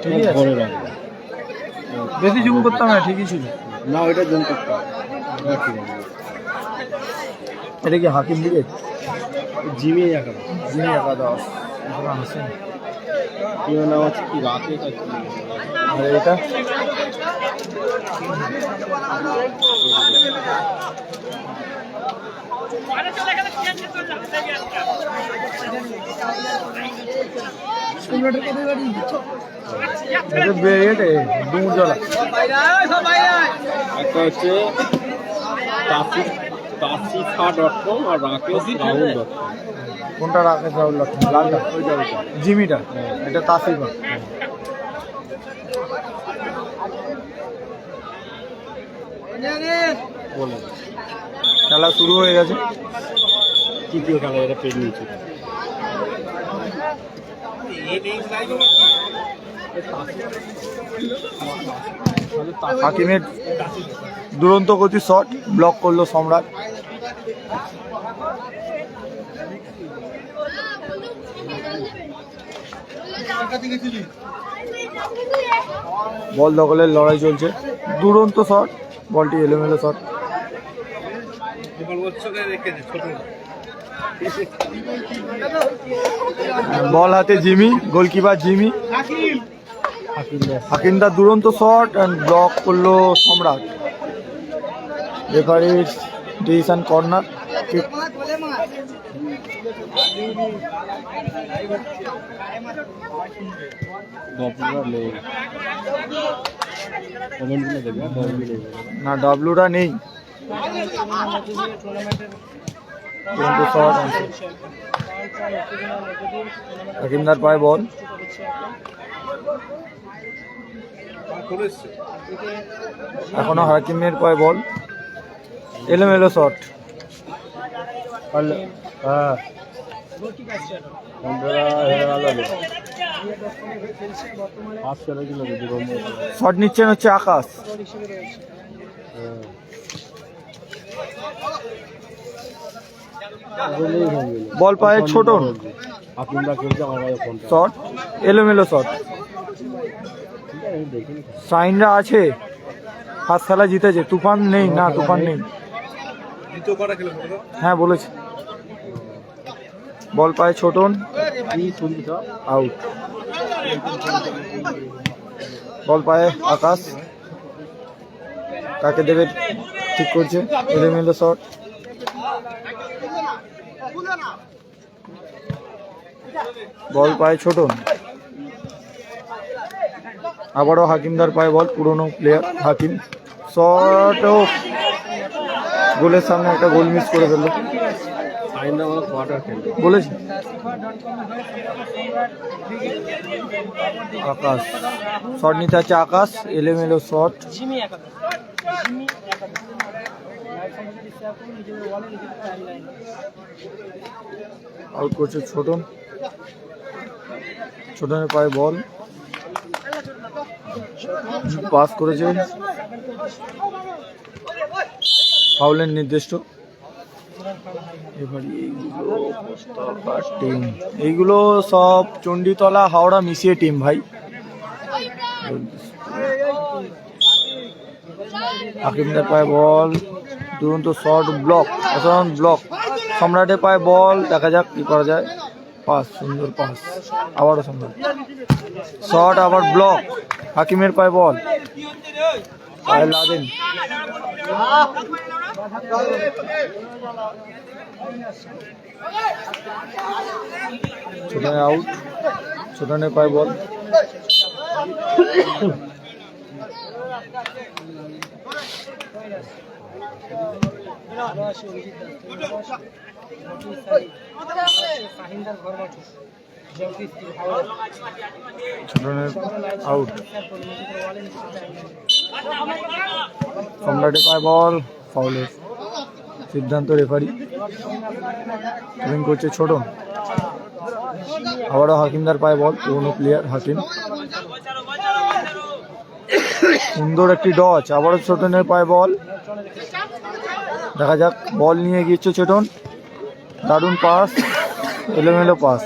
ঠিক আছে, বেশি জুম করতাম না, ঠিকই ছিল না, ওইটা জুম করতাম। এটা কি হাকিম দিকে জিমে একা যিনি একাদশ এখন আসেন। কি নাম আছে কি রাতে আর এটা একটা হচ্ছে tafifa.com আর rakeshraul.com। কোনটা রাকেশ রাহুল লালটা জিমিটা, এটা তাসিফা। বলে খেলা শুরু হয়ে গেছে। তৃতীয় খেলা, এটা পেড নিয়েছে। হাকিমের দুরন্ত গতি শট, ব্লক করলো সম্রাট। বল দখলের লড়াই চলছে, দুরন্ত শট, বলটি এলোমেলো শট। বল হাতে জিমি, গোলকিপার জিমি। হাকিমদার দুরন্ত শট অ্যান্ড ব্লক করলো সম্রাট। রেফারির ডিসিশন কর্নার কিক। না, ডাব্লুটা নেই। হাকিমদার পায়ে বল, এখনো হাকিমের পায়ে বল, এলোমেলো শট। শট নিচ্ছেন হচ্ছে আকাশ। বল পায়ে ছোট শট, এলোমেলো শট। সাইনরা আছে, ফার্স্ট খেলা জিতেছে। তুফান নেই, না তুফান নেই। হ্যাঁ বলেছি। বল পায়ে ছোটন, আউট। বল পায়ে আকাশ, কাকে দেবে ঠিক করছে, এলোমেলো শট। বল পায়ে ছোটন, আবারও হাকিমদার পায়ে বল, পুরনো প্লেয়ার হাকিম। শট, গোলের সামনে একটা গোল মিস করে ফেললো। বলেছি আকাশ, শট নিতে আছে আকাশ, এলোমেলো শট। আউট করছে ছোটন। ছোটনের পায়ে বল, পাস করেছে, ফাউলের নির্দিষ্ট। এইগুলো সব চণ্ডীতলা হাওড়া মিশিয়ে টিম ভাই। হাকিমদের পায়ে বল, দুরন্ত শট, ব্লক, অসাধারণ ব্লক। সম্রাটের পায়ে বল, দেখা যাক কি করা যায়। পাস, সুন্দর পাস, আবারও সম্রাট শট, আবার ব্লক। হাকিমের পায়ে বল, পায়ে লাদেন। ছোটনে আউট, ছোটনের পায়ে বল। ছোটনের আউট, সম্রাটের পায়ে বল, ফাউলের সিদ্ধান্ত রেফারি। ট্রেন করছে ছোট, আবারও হাকিমদার পায়ে বল, পুরনো প্লেয়ার হাকিম। সুন্দর একটি ডচ, আবারও ছোটনের পায়ে বল, দেখা যাক। বল নিয়ে গিয়েছে ছোটন, দারুণ পাস, এলোমেলো পাস।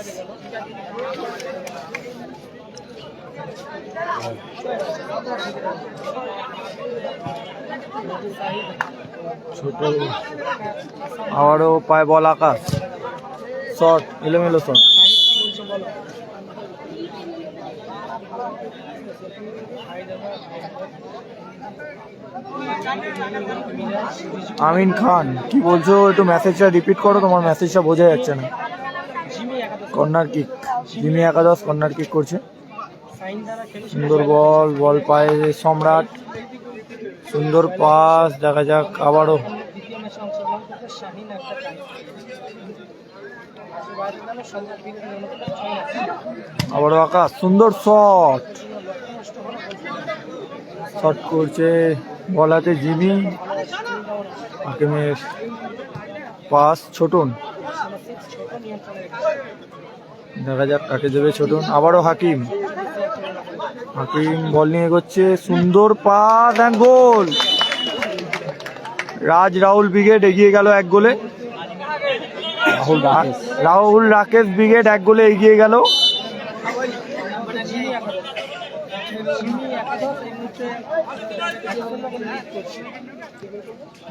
ছোট আবারও পায় বল আকাশ, শট, এলোমেলো শট। আমিন খান, কি বলছো? একটু মেসেজটা রিপিট করো, তোমার মেসেজটা বোঝা যাচ্ছে না। কর্নার কিক, জিমি একাদশ কর্নার কিক করছে। সুন্দর বল, বল পায় সম্রাট, সুন্দর পাস, দেখা যাক আবারও। আবারও আকাশ, সুন্দর শট, শট করছে, বল হাতে জিমি, হাকিমের পাস ছোটন, দেখা যাক কাকে দেবে ছোটন। আবারও হাকিম, হাকিম বল নিয়ে এগোচ্ছে, সুন্দর পাস, গোল। রাহুল ব্রিগেড এগিয়ে গেল 1 গোলে। রাহুল রাকেশ ব্রিগেড 1 গোলে এগিয়ে গেল।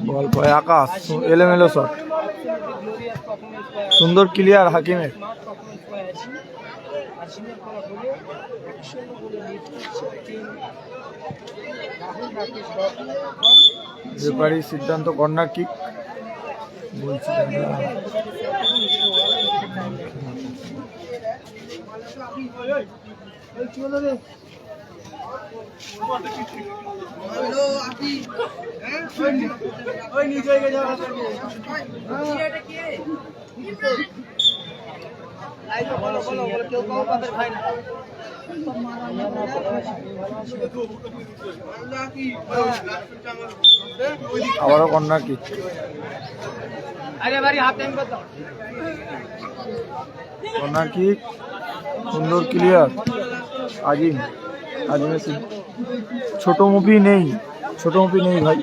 বল পায় আকাশ, এলোমেলো শট, সুন্দর ক্লিয়ার হাকিমের। রেফারির সিদ্ধান্ত কর্নার কিক বলছি। আবারও কর্নার কিক, কর্নার কিক, সুন্দর ক্লিয়ার আজিমের ছোট মুভি নেই ভাই।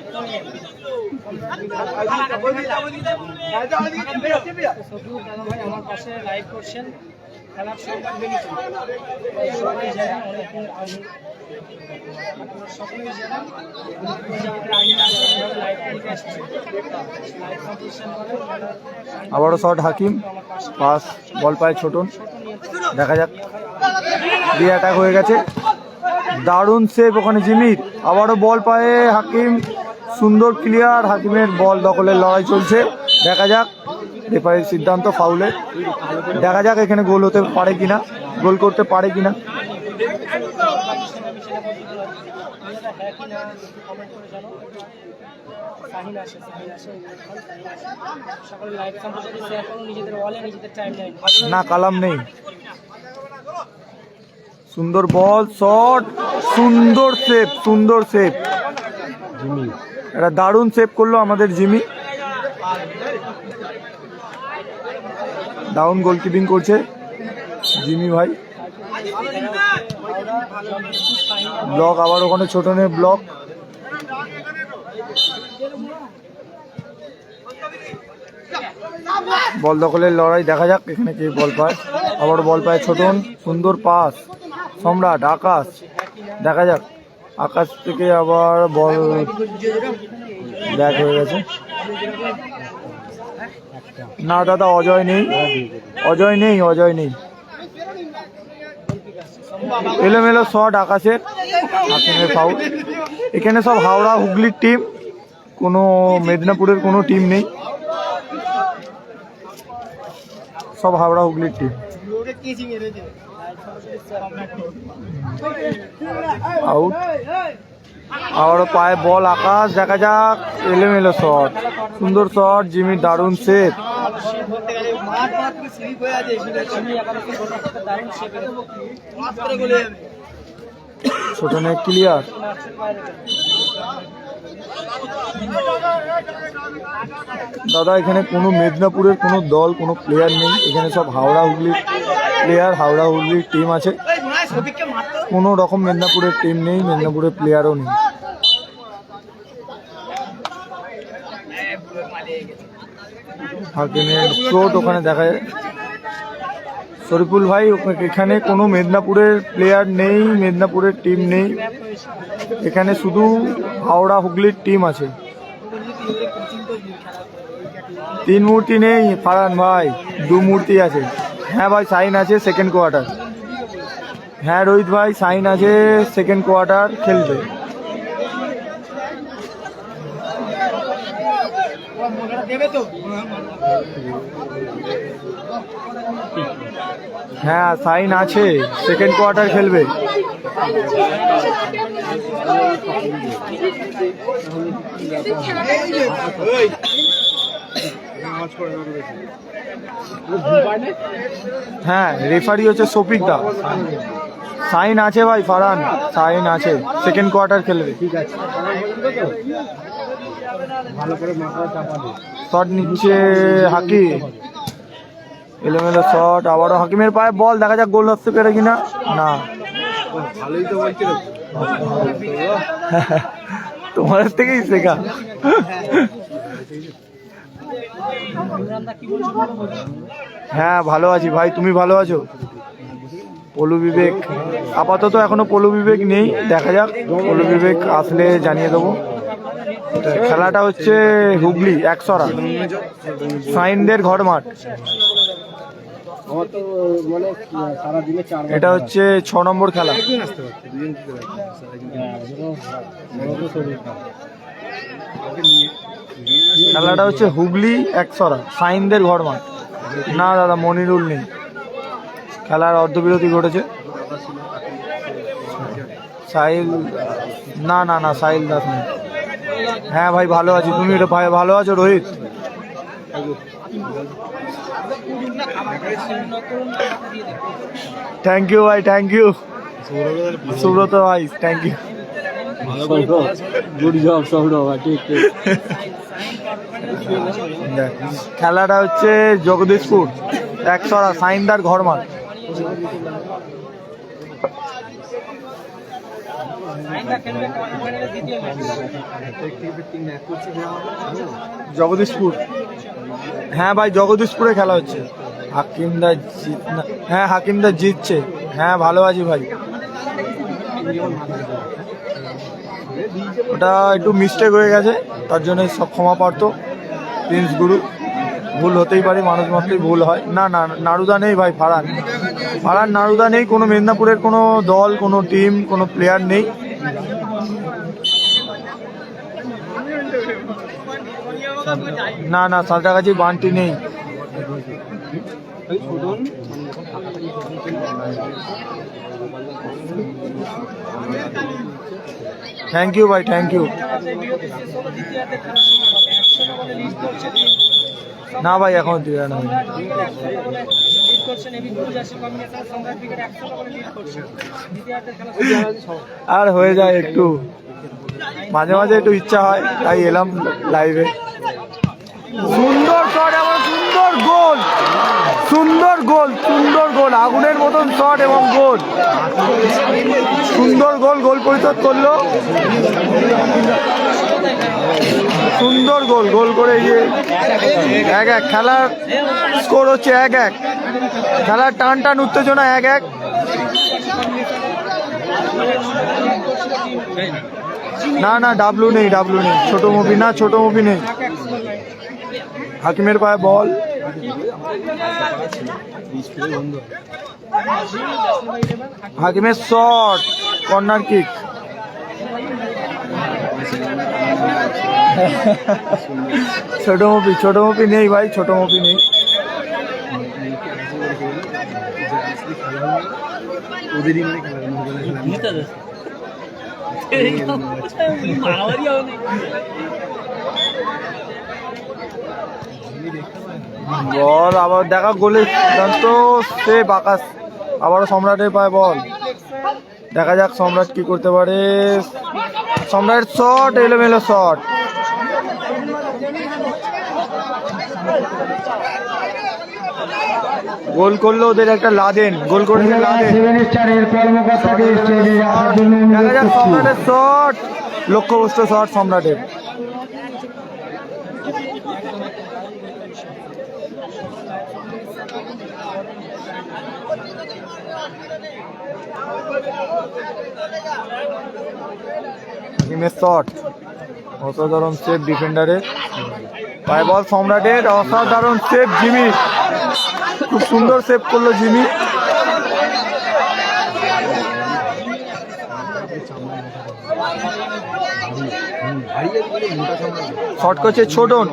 আমার পাশে লাইভ করছেন খেলার সংবাদ বেরিয়েছে, সবাই যারা অনেকে সকলেই যারা আবারও শট হাকিম, পাস, বল পায় ছোটন, দেখা যাক। দিয়ে অ্যাটাক হয়ে গেছে, দারুণ সেভ ওখানে জিমির। আবারও বল পায় হাকিম, সুন্দর ক্লিয়ার, হাকিমের বল দখলের লড়াই চলছে, দেখা যাক। রেফারির সিদ্ধান্ত ফাউলে, দেখা যাক এখানে গোল হতে পারে কিনা, গোল করতে পারে কিনা। না, কালাম নেই। সুন্দর বল, শট, সুন্দর সেভ জিমি, এটা দারুণ সেভ করলো আমাদের জিমি। ডাউন গোলকিপিং করছে জিমি ভাই। ব্লক, আবার ওখানে ছোটনের ব্লক। বল দখলের লড়াই, দেখা যাক এখানে কে বল পায়। আবার বল পায় ছোটন, সুন্দর পাস, সম্রাট, আকাশ, দেখা যাক। আকাশ থেকে আবার বল ব্যাক হয়ে গেছে। না দাদা, অজয় নেই। এলোমেলো শট আকাশের, হাকিমের ফাউল। এখানে সব হাওড়া হুগলির টিম, কোনো মেদিনীপুরের কোনো টিম নেই, সব হাওড়া হুগলির টিম। আউট। আবারও পায়ে বল আকাশ, দেখা যাক। এলোমেলো শট, সুন্দর শট, জিমির দারুণ সেভ। ছোটনে ক্লিয়ার। দাদা এখানে কোনো মেদিনীপুরের কোনো দল, কোনো প্লেয়ার নেই, এখানে সব হাওড়া হুগলির প্লেয়ার, হাওড়া হুগলির টিম আছে। কোনো রকম মেদিনীপুরের টিম নেই, মেদিনীপুরের প্লেয়ারও নেই। হাকিমের চোট ওখানে দেখা যায়, শরীফুল ভাই, এখানে কোনো মেদিনীপুরের প্লেয়ার নেই, মেদিনীপুরের টিম নেই, ম্যাপ হয়েছে এখানে শুধু হাওড়া হুগলির টিম আছে। তিন মূর্তি নেই ফারহান ভাই, দু মূর্তি আছে। হ্যাঁ ভাই সাইন আছে সেকেন্ড কোয়ার্টার। হ্যাঁ রোহিত ভাই সাইন আছে সেকেন্ড কোয়ার্টার খেলবে। হ্যাঁ সাইন আছে সেকেন্ড কোয়ার্টার খেলবে। হ্যাঁ রেফারি হচ্ছে শফিক দা। সাইন আছে ভাই ফারহান, সাইন আছে সেকেন্ড কোয়ার্টার খেলবে। শট নিচ্ছে হাকি, এলোমেলো শট, আবারও হাকিমের পায়ে বল, দেখা যাক গোল আসতে পারে কিনা। না ভালোই তো বলছিল, তোমার থেকেই শেখা। হ্যাঁ ভালো আছি ভাই, তুমি ভালো আছো? পলু বিবেক আপাতত এখনো পলু বিবেক নেই, দেখা যাক পলু বিবেক আসলে জানিয়ে দেবো। খেলাটা হচ্ছে হুগলি একসরা, সাইনদের ঘর মাঠ। আমার তো মানে সারাদিনে 4 এটা হচ্ছে 6 নম্বর খেলা। খেলাটা হচ্ছে হুগলি একসরা, সাইনদের ঘর মাঠ। না দাদা মনিরুল নেই, খেলার অর্ধবিরতি ঘটেছে। সাহিল, না না না সাহিল দাস নেই। হ্যাঁ ভাই ভালো আছি, তুমি এটা ভাই ভালো আছো রোহিত? থ্যাংক ইউ ভাই, থ্যাংক ইউ সুব্রত ভাই, thank you. Good job Sourav, ঠিক ঠিক। খেলাটা হচ্ছে জগদীশপুর একসরা, সাইনদার ঘর মাঠ। জগদীশপুর, হ্যাঁ ভাই জগদীশপুরে খেলা হচ্ছে। হাকিমদা জিত, হ্যাঁ হাকিমদা জিতছে। হ্যাঁ ভালো আছি ভাই। ওটা একটু মিস্টেক হয়ে গেছে, তার জন্য সব ক্ষমা প্রার্থ প্রিন্স গুরু। ভুল হতেই পারে, মানুষ মাত্রই ভুল হয়। না না নারুদা নেই ভাই, ফারহান, ফারহান নারুদা নেই, কোনো মেদিনীপুরের কোনো দল, কোনো টিম, কোনো প্লেয়ার নেই। না না সালটাগাছি বান্টি নেই। থ্যাংক ইউ ভাই, থ্যাংক ইউ। না ভাই এখন দিয়ে না, আর হয়ে যায় একটু, মাঝে মাঝে একটু ইচ্ছা হয়, তাই এলাম লাইভে। সুন্দর শট এবং সুন্দর গোল, সুন্দর গোল, সুন্দর গোল, আগুনের মতন শট এবং গোল, সুন্দর গোল, গোল পরিশোধ করলো, সুন্দর গোল, গোল করে গিয়ে 1-1 খেলার স্কোর হচ্ছে 1-1। খেলার টান টান উত্তেজনা 1-1। না না ডাবলু নেই, ডাবলু নেই, ছোট মুভি না, ছোট মুভি নেই। হাকিমের পায়ে বল, হাকিমের শট, কর্নার কিক। ছোট মুভি, ছোট মুভি নেই ভাই, ছোট মুভি নেই। বল আবার দেখা, গোলের সিদ্ধান্ত সেভ আকাশ, আবারও সম্রাটের পায়ে বল, দেখা যাক সম্রাট কি করতে পারে। সম্রাট শট, এলোমেলো শট। গোল করলো ওদের একটা লাদেন, গোল করেছে লাদেন। দেখা যাক সম্রাটের শট, লক্ষ্যবস্তু শট সম্রাটের। হাকিমের শট, অসাধারণ সেভ ডিফেন্ডারের। পায়ে বল সম্রাটের, অসাধারণ সেভ জিমি, খুব সুন্দর সেভ করলো জিমি। শট করছে ছোটন,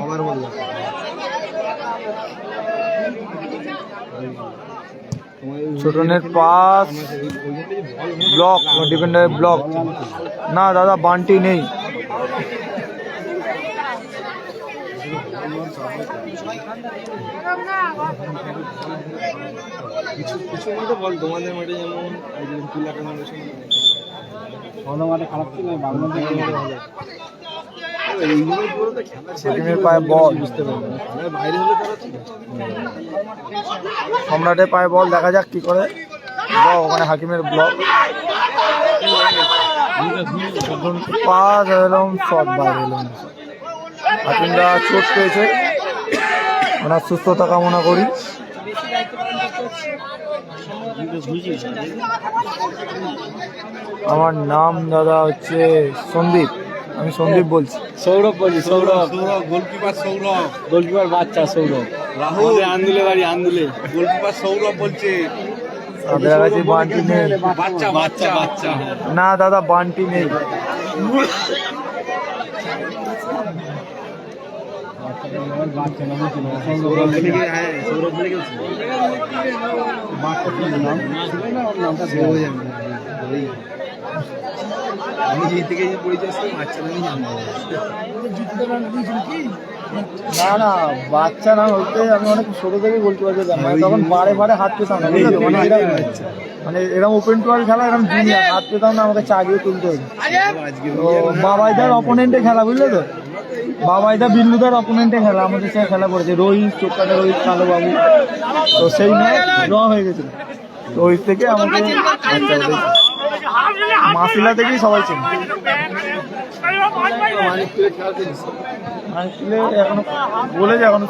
ছোটনের পাস, ব্লক, ডিফেন্ডারের ব্লক। না দাদা, বান্টি নেই। কিছু মধ্যে বল তোমাদের মাঠে যেমন মাঠে খারাপ ছিল, হাকিমের পায়ে বল, বাইরে হলে খারাপ ছিল। সম্রাটের পায়ে বল, দেখা যাক কি করে। ওখানে হাকিমের ব্লক, পাস এলাম, শট বাইরে এলাম। হাকিমরা চোট পেয়েছে, ওনার সুস্থতা কামনা করি। আমার নাম দাদা হচ্ছে সন্দীপ, আমি সন্দীপ বলছি। সৌরভ বলছি, সৌরভ গোলকিপার, সৌরভ গোলকিপার বাচ্চা, সৌরভ রাহুল আন্দুলে বাড়ি, আন্দুলে গোলকিপার সৌরভ বলছে। আপনার কাছে বান্টি নেই? বাচ্চা বাচ্চা বাচ্চা না দাদা, বান্টি নেই। না না, বাচ্চা না হইতে আমি অনেক ছোট থেকে বলতে পারছি, তখন বারে বারে হাত পেতাম না, বুঝলো তো? মানে এরকম ওপেন টুয়াল খেলা, এরকম জুনিয়ার হাত পেতাম না, আমাকে চাগিয়ে তুলতে হতো। তো বাবাইদার অপোনেন্টে খেলা, বুঝলে তো? বাবাইদা বিল্লুদার অপোনেন্টে খেলা, আমাদের সাথে খেলা পড়েছে, রোহিত, চোখকাটা রোহিত, কালো বাবু। তো সেই ম্যাচ ড্র হয়ে গেছিল, তো ওই থেকে আমাকে মাসিলা থেকেই সবাই চেনে। এখনো বলেছে, এখনো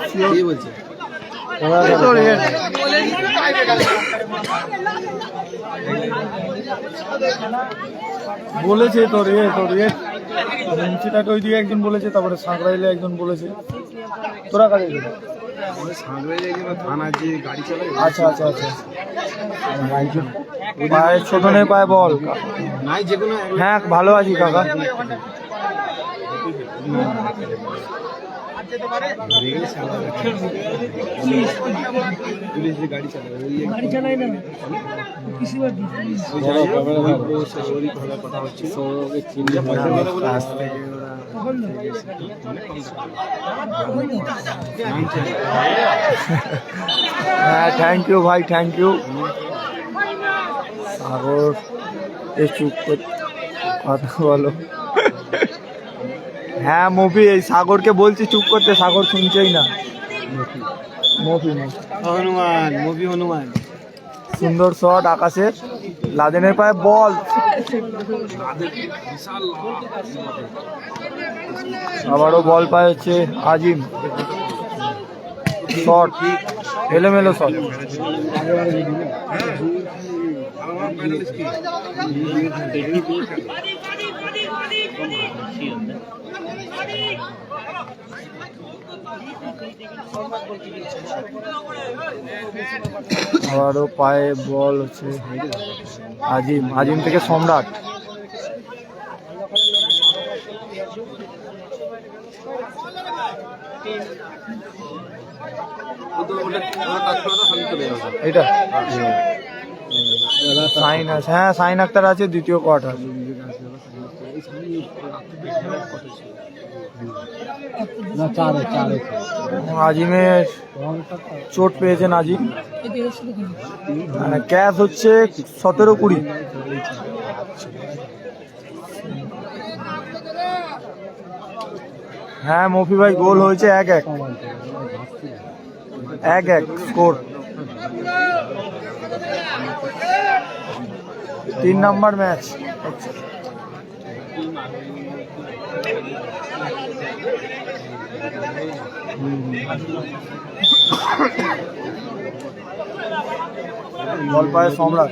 বলছে বলেছে তোর ওই দিকে একজন বলেছে, তারপরে সাঁকড়াইলে একজন বলেছে। তোরা কাজে আচ্ছা আচ্ছা আচ্ছা। পায়ে ছোটনের পায়ে বল। হ্যাঁ ভালো আছি কাকা। গাড়ি চালায় না, হ্যাঁ থ্যাংক ইউ ভাই, থ্যাংক ইউ। সাগর চুপ কথা বলো। হ্যাঁ মফি, এই সাগরকে বলছি চুপ করতে, সাগর শুনছেই না। মফি হনুমান, মুভি হনুমান। সুন্দর শট আকাশের, লাদেনের পায়ে বল, আবারও বল পায় হচ্ছে আজিম। শট এলোমেলো শট। আবারও পায়ে বল হচ্ছে আজিম, আজিম থেকে সম্রাট। এটা সাইন আছে, হ্যাঁ সাইন আক্তার আছে দ্বিতীয় কোয়ার্টার। আজিমের চোট পেয়েছেন আজিম। ক্যাচ হচ্ছে 17-20। হ্যাঁ মফি ভাই, গোল হয়েছে 1-1 স্কোর। 3 নম্বর ম্যাচ। বল পায় সম্রাট।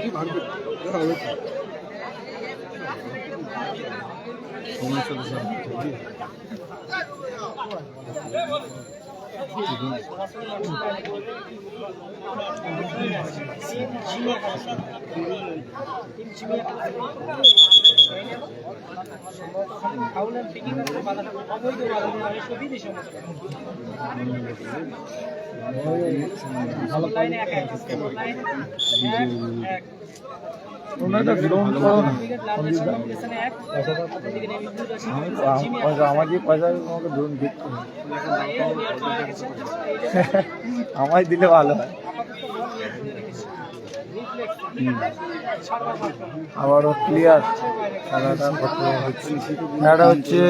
তোমরা একটা ড্রোন করো না। আমার যে পয়সা তোমাকে ড্রোন দিতে হবে। আমায় দিলে ভালো হয়। আবারও ক্লিয়ার খেলাটা কত হচ্ছে, খেলাটা হচ্ছে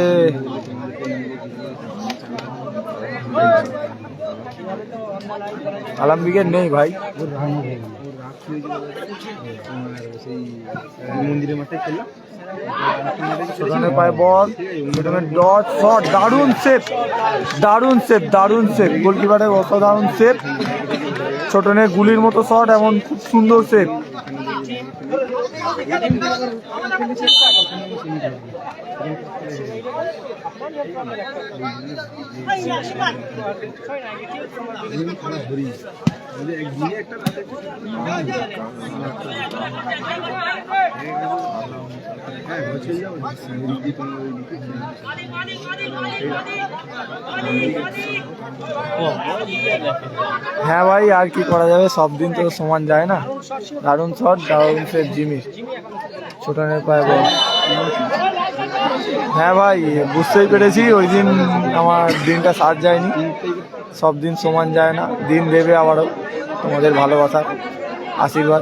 আলাম্বিকের নেই ভাই, মন্দিরের মাঠে খেললাম, ছোটনের পায়ে বল, ছোটনের ডট শট, দারুণ সেভ, দারুণ সেভ, দারুণ সেভ, গোলকিপারের অসাধারণ সেভ, ছোটনের গুলির মতো শট, এমন খুব সুন্দর সেভ। হ্যাঁ ভাই, আর কি করা যাবে, সব দিন তো সমান যায় না। দারুণ শট, দারুণ সেভ জিমির, ছোটনের পায়ে বল। হ্যাঁ ভাই, বুঝতেই পেরেছি, ওই দিন আমার দিনটা সাথ যায়নি, সব দিন সমান যায় না, দিন দেবে আবারও, তোমাদের ভালোবাসা আশীর্বাদ।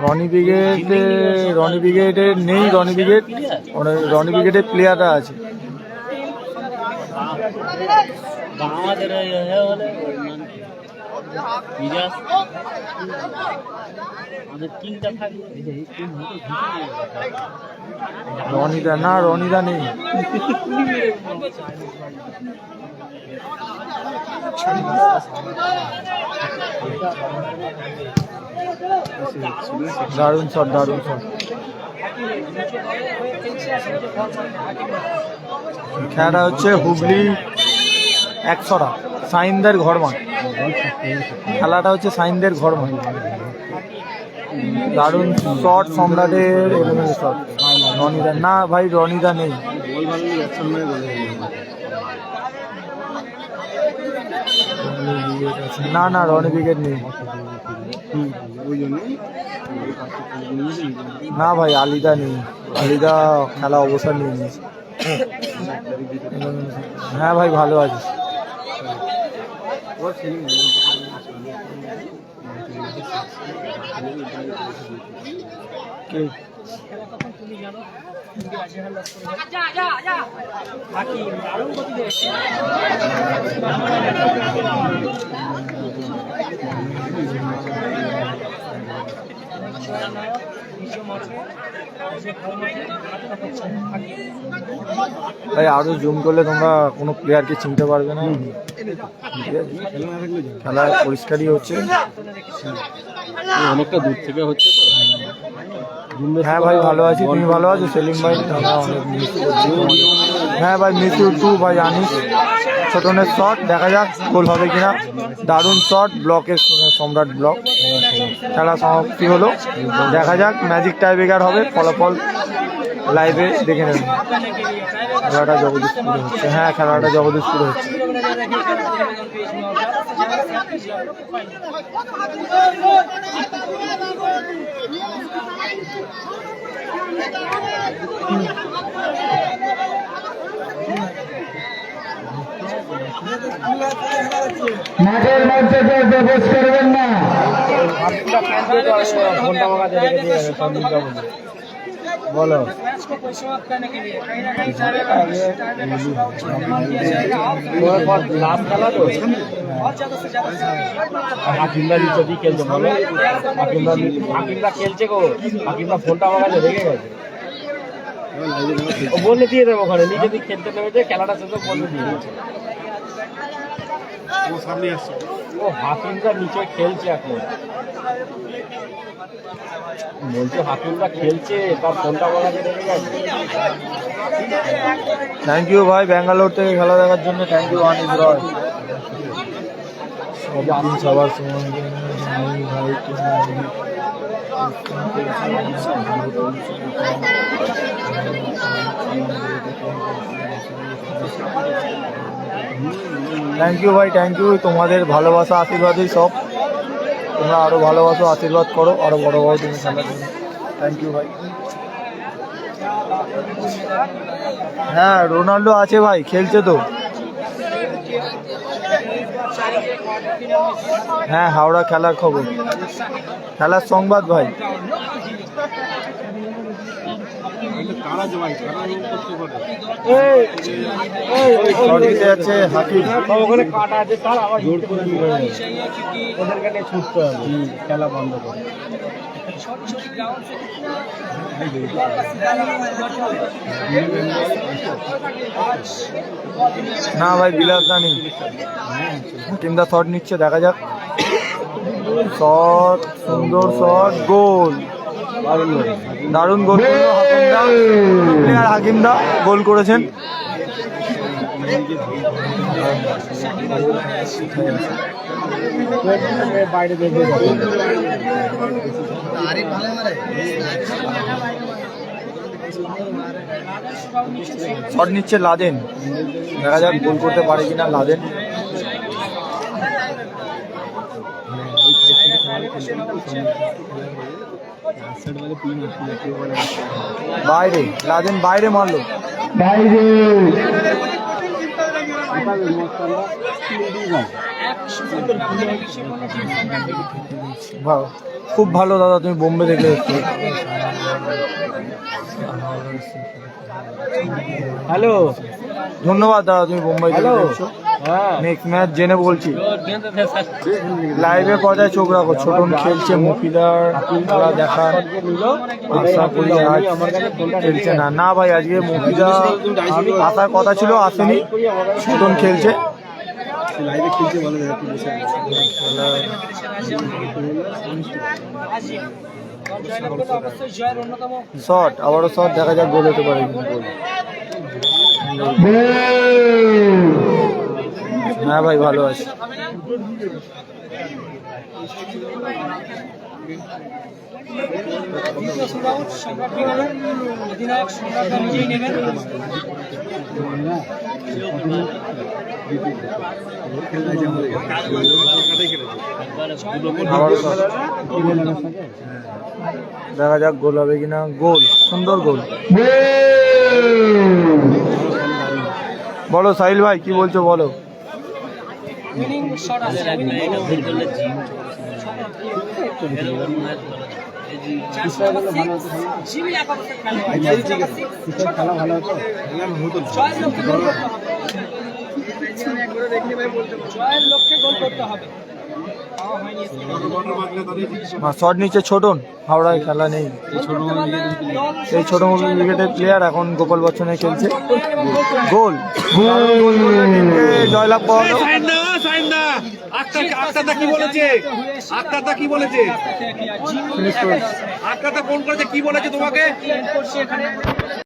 রনি ব্রিগেডের নেই, রনি ব্রিগেডের প্লেয়াররা আছে। রনিদা না, রনিদা নেই। দারুণ শট, দারুণ শট। খেলাটা হচ্ছে হুগলি 100টা সাইনদের ঘর মাঠ, খেলাটা হচ্ছে সাইনদের ঘর মাঠ। দারুণ শট সম্রাটের, এলোমেলো শট। রনিদা না ভাই, রনিদা নেই। না না, রনি ব্রিগেড নেই। না ভাই, আলিদা নেই, আলিদা খেলা অবসর নিয়ে নিয়েছে। হ্যাঁ ভাই, ভালো আছে। ভাই আরো জুম করলে তোমরা কোনো প্লেয়ারকে চিনতে পারবে না। খেলা পরিষ্কারই হচ্ছে, অনেকটা দূর থেকে হচ্ছে তো। হ্যাঁ ভাই, ভালো আছি, তুমি ভালো আছো সেলিম ভাই? হ্যাঁ ভাই, মিস ইউ টু ভাই আনিস। ছোটনের শট, দেখা যাক গোল হবে কিনা। দারুণ শট, ব্লকের সম্রাট ব্লক। খেলা সমাপ্তি হলো, দেখা যাক, ম্যাজিক টাইব্রেকার হবে, ফলাফল লাইভে দেখে নেবেন। খেলাটা জগদীশপুরে হচ্ছে, হ্যাঁ খেলাটা জগদীশপুরে হচ্ছে। মাঠের মধ্যে প্রবেশ করবেন না। বলো, খেলছে বলো, হাকিমরা খেলছে গো, হাকিমরা ফোনটা আমার কাছে রেখে গেছে। ও বললে দিয়ে দেবো ওখানে, নিজে যদি খেলতে নেমেছে খেলাটা শেষ হোক বললে দিয়ে দেবো। ও হাকিমটা নিচে খেলছে এখন, বলছে হাকিমটা খেলছে, তার ফোনটা বলা রেখে গেছে। থ্যাংক ইউ ভাই ব্যাঙ্গালোর থেকে খেলা দেখার জন্য, থ্যাংক ইউ অনিল রয়। সবদিন সবার সময় দেয় না, জানি ভাই তুমি। থ্যাংক ইউ ভাই, থ্যাংক ইউ। তোমাদের ভালোবাসা আশীর্বাদই সব, তোমরা আরো ভালোবাসো, আশীর্বাদ করো, আরো বড় বড় তুমি খেলার জন্য। থ্যাংক ইউ ভাই। হ্যাঁ রোনাল্ডো আছে ভাই, খেলছে তো। হ্যাঁ হাওড়া খেলার খবর, খেলার সংবাদ ভাই। আছে হাকিম, ওখানে কাটা আছে তার আবার ওদেরকে নিয়ে ছুটতে হবে, খেলা বন্ধ করে। না ভাই বিলাস রানি, হাকিমদা শট নিচ্ছে, দেখা যাক। শট, সুন্দর শট, গোল, দারুণ গোল করলো হাকিমদা। প্লেয়ার হাকিমদা গোল করেছেন। বাইরে দেখে শট নিচ্ছে লাদেন, দেখা যাক গোল করতে পারে কিনা লাদেন। বাইরে লাদেন, বাইরে মারলো, বাইরে খুব ভালো দাদা, তুমি বোম্বে থেকে এসছো। হ্যালো, ধন্যবাদ দাদা, তুমি বোম্বাই থেকে হ্যালো। এসছো। হ্যাঁ নেক্সট ম্যাচ জেনে বলছি। লাইভে পর্যায়ে চোখ রাখো, ছোটন খেলছে, মফিদার খেলা দেখার আশা করি আজ খেলছে না। না ভাই আজকে মফিদা আসার কথা ছিল, আসেনি। ছোটন খেলছে। শট, আবারও শট, দেখা যাক গোল হতে পারে কিনা। গোল, হ্যাঁ ভাই ভালো আছে। দেখা যাক গোল হবে কিনা। গোল, সুন্দর গোল। বলো সাহিল ভাই কি বলছো বলো। খেলা ভালো হতো। শট নিচ্ছে ছোটন, হাওড়ায় খেলা নেই। এই ছোট উইকেটের প্লেয়ার এখন গোপাল বচ্চনে খেলছে। গোল, জয়লাভ পাওয়া গেল। আক্তারদা কি বলেছে? আক্তারদা কি বলেছে? আক্তারদা ফোন করেছে, কি বলেছে তোমাকে?